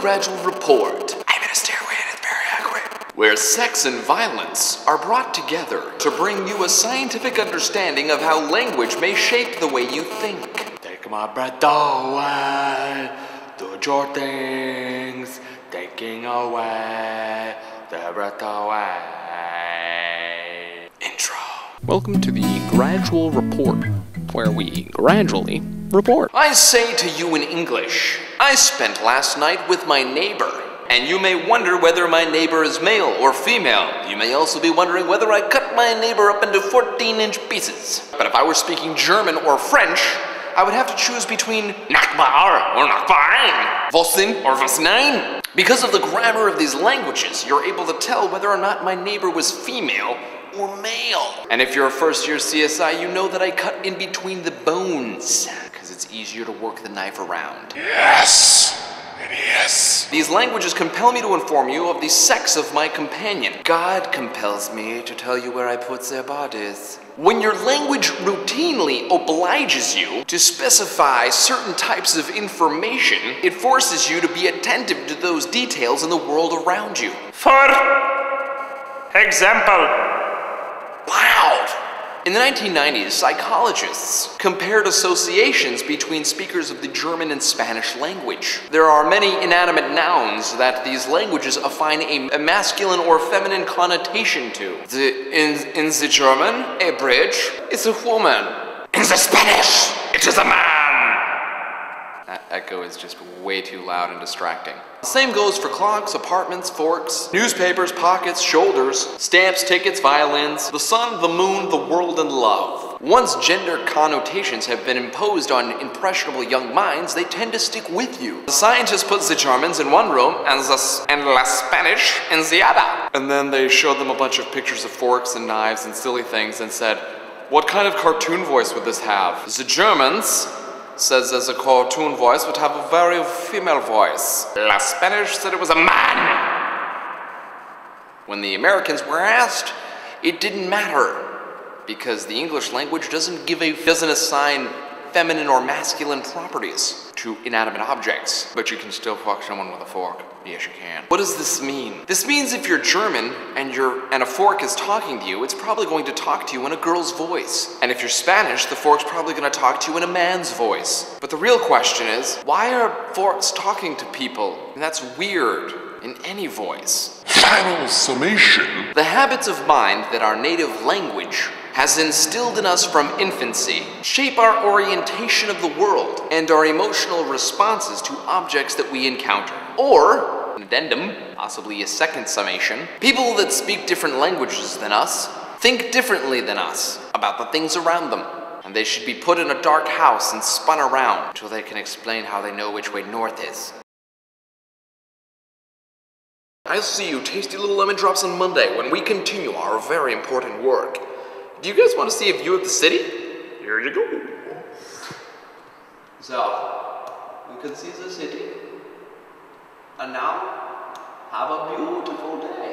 gradual report. I'm in a stairway and it's very awkward. Where sex and violence are brought together to bring you a scientific understanding of how language may shape the way you think. Take my breath away, do your things, taking away the breath away. Intro. Welcome to the Gradual Report, where we gradually report. I say to you in English, I spent last night with my neighbor. And you may wonder whether my neighbor is male or female. You may also be wondering whether I cut my neighbor up into 14-inch pieces. But if I were speaking German or French, I would have to choose between Nachbar or Nachbarin, was denn or was nein. Because of the grammar of these languages, you're able to tell whether or not my neighbor was female or male. And if you're a first-year CSI, you know that I cut in between the bones, because it's easier to work the knife around. Yes! Yes. These languages compel me to inform you of the sex of my companion. God compels me to tell you where I put their bodies. When your language routinely obliges you to specify certain types of information, it forces you to be attentive to those details in the world around you. For example, Loud! In the 1990s, psychologists compared associations between speakers of the German and Spanish language. There are many inanimate nouns that these languages assign a masculine or feminine connotation to. In the German, a bridge is a woman. in the Spanish, it is a man. That echo is just way too loud and distracting. The same goes for clocks, apartments, forks, newspapers, pockets, shoulders, stamps, tickets, violins, the sun, the moon, the world, and love. Once gender connotations have been imposed on impressionable young minds, they tend to stick with you. The scientists put the Germans in one room and the Spanish in the other. And then they showed them a bunch of pictures of forks and knives and silly things and said, what kind of cartoon voice would this have? The Germans says as a cartoon voice would have a very female voice. La Spanish said it was a man. When the Americans were asked, it didn't matter, because the English language doesn't assign feminine or masculine properties to inanimate objects. But you can still fuck someone with a fork. Yes, you can. What does this mean? This means if you're German and a fork is talking to you, it's probably going to talk to you in a girl's voice. And if you're Spanish, the fork's probably going to talk to you in a man's voice. But the real question is, why are forks talking to people? And that's weird in any voice. Final summation. The habits of mind that our native language has instilled in us from infancy shape our orientation of the world and our emotional responses to objects that we encounter. Or, an addendum, possibly a second summation, people that speak different languages than us think differently than us about the things around them. And they should be put in a dark house and spun around until they can explain how they know which way north is. I'll see you tasty little lemon drops on Monday when we continue our very important work. Do you guys want to see a view of the city? Here you go. So, you can see the city. And now, have a beautiful day.